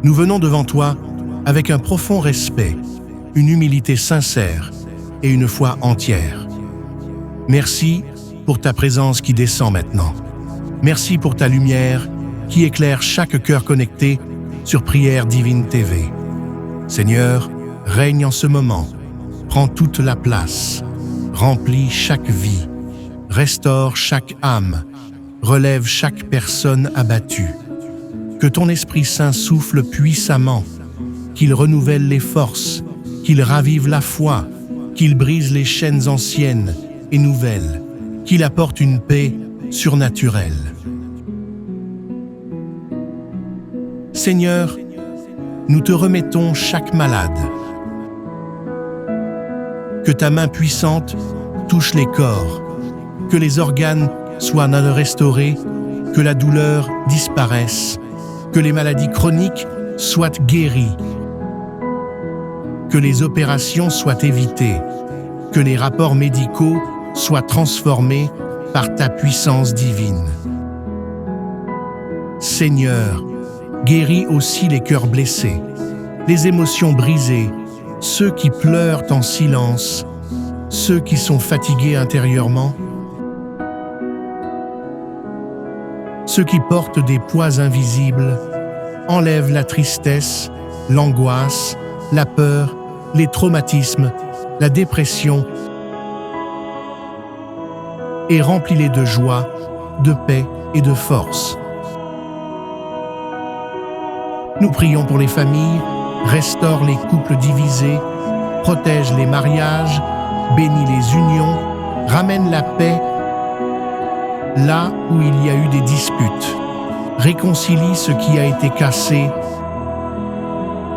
Nous venons devant toi avec un profond respect, une humilité sincère et une foi entière. Merci pour ta présence qui descend maintenant. Merci pour ta lumière qui éclaire chaque cœur connecté sur Prière Divine TV. Seigneur, règne en ce moment, prends toute la place, remplis chaque vie, restaure chaque âme, relève chaque personne abattue. Que ton Esprit Saint souffle puissamment, qu'il renouvelle les forces, qu'il ravive la foi, qu'il brise les chaînes anciennes et nouvelles, qu'il apporte une paix surnaturelle. Seigneur, nous te remettons chaque malade. Que ta main puissante touche les corps, que les organes soient restaurés, que la douleur disparaisse, que les maladies chroniques soient guéries, que les opérations soient évitées, que les rapports médicaux soient transformés par ta puissance divine. Seigneur, guéris aussi les cœurs blessés, les émotions brisées, ceux qui pleurent en silence, ceux qui sont fatigués intérieurement, ceux qui portent des poids invisibles, enlève la tristesse, l'angoisse, la peur, les traumatismes, la dépression et remplis-les de joie, de paix et de force. Nous prions pour les familles, restaure les couples divisés, protège les mariages, bénis les unions, ramène la paix là où il y a eu des disputes, réconcilie ce qui a été cassé,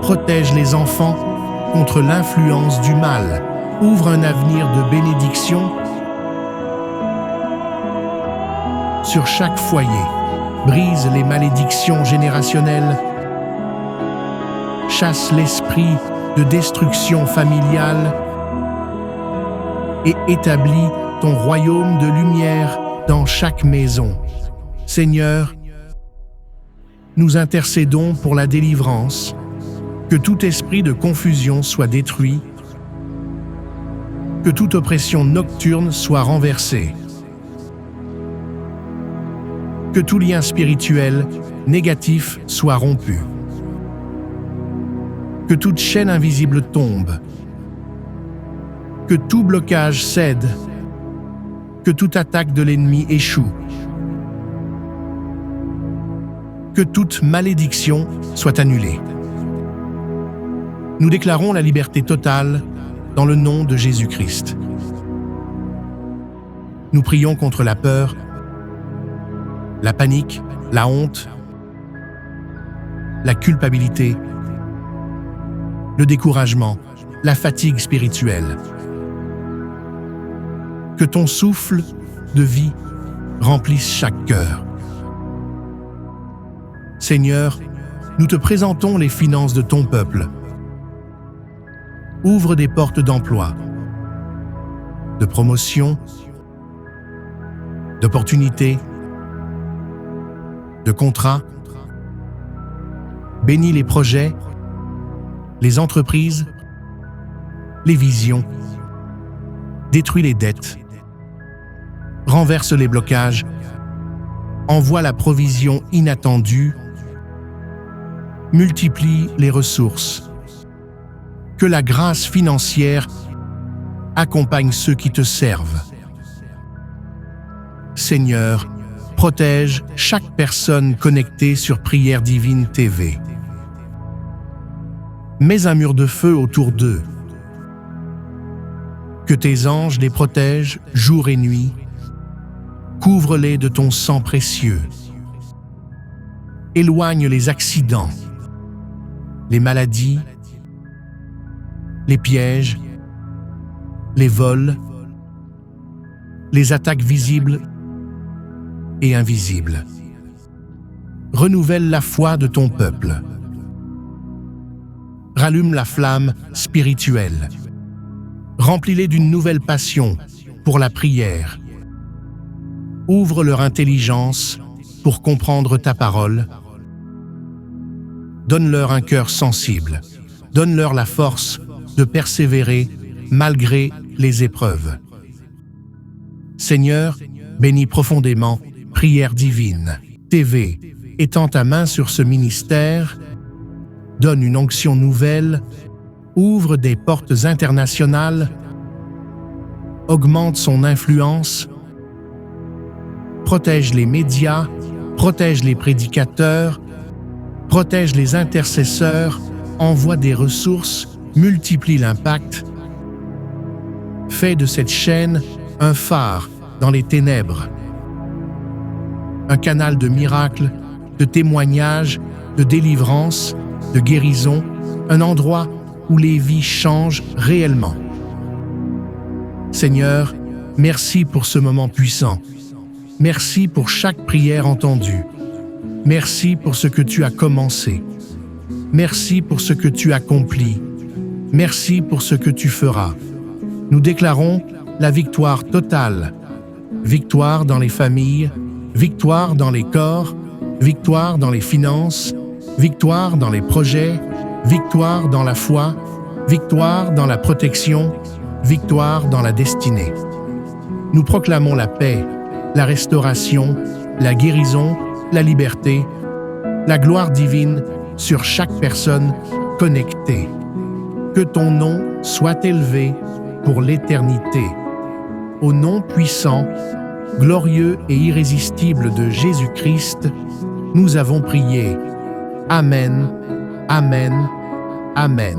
protège les enfants contre l'influence du mal, ouvre un avenir de bénédiction sur chaque foyer, brise les malédictions générationnelles, chasse l'esprit de destruction familiale et établis ton royaume de lumière dans chaque maison. Seigneur, nous intercédons pour la délivrance, que tout esprit de confusion soit détruit, que toute oppression nocturne soit renversée, que tout lien spirituel négatif soit rompu, que toute chaîne invisible tombe, que tout blocage cède, que toute attaque de l'ennemi échoue, que toute malédiction soit annulée. Nous déclarons la liberté totale dans le nom de Jésus-Christ. Nous prions contre la peur, la panique, la honte, la culpabilité, le découragement, la fatigue spirituelle. Que ton souffle de vie remplisse chaque cœur. Seigneur, nous te présentons les finances de ton peuple. Ouvre des portes d'emploi, de promotion, d'opportunités, de contrats. Bénis les projets, les entreprises, les visions. Détruis les dettes. Renverse les blocages. Envoie la provision inattendue. Multiplie les ressources. Que la grâce financière accompagne ceux qui te servent. Seigneur, protège chaque personne connectée sur Prière Divine TV. Mets un mur de feu autour d'eux. Que tes anges les protègent jour et nuit. Couvre-les de ton sang précieux. Éloigne les accidents, les maladies, les pièges, les vols, les attaques visibles et invisibles. Renouvelle la foi de ton peuple. Rallume la flamme spirituelle. Remplis-les d'une nouvelle passion pour la prière. Ouvre leur intelligence pour comprendre ta parole. Donne-leur un cœur sensible. Donne-leur la force de persévérer malgré les épreuves. Seigneur, bénis profondément Prière Divine TV. Étends ta main sur ce ministère, donne une onction nouvelle, ouvre des portes internationales, augmente son influence, protège les médias, protège les prédicateurs, protège les intercesseurs, envoie des ressources, multiplie l'impact, fais de cette chaîne un phare dans les ténèbres, un canal de miracles, de témoignages, de délivrance, de guérison, un endroit où les vies changent réellement. Seigneur, merci pour ce moment puissant. Merci pour chaque prière entendue. Merci pour ce que tu as commencé. Merci pour ce que tu accomplis. Merci pour ce que tu feras. Nous déclarons la victoire totale. Victoire dans les familles, victoire dans les corps, victoire dans les finances, victoire dans les projets, victoire dans la foi, victoire dans la protection, victoire dans la destinée. Nous proclamons la paix, la restauration, la guérison, la liberté, la gloire divine sur chaque personne connectée. Que ton nom soit élevé pour l'éternité. Au nom puissant, glorieux et irrésistible de Jésus-Christ, nous avons prié. Amen, Amen, Amen.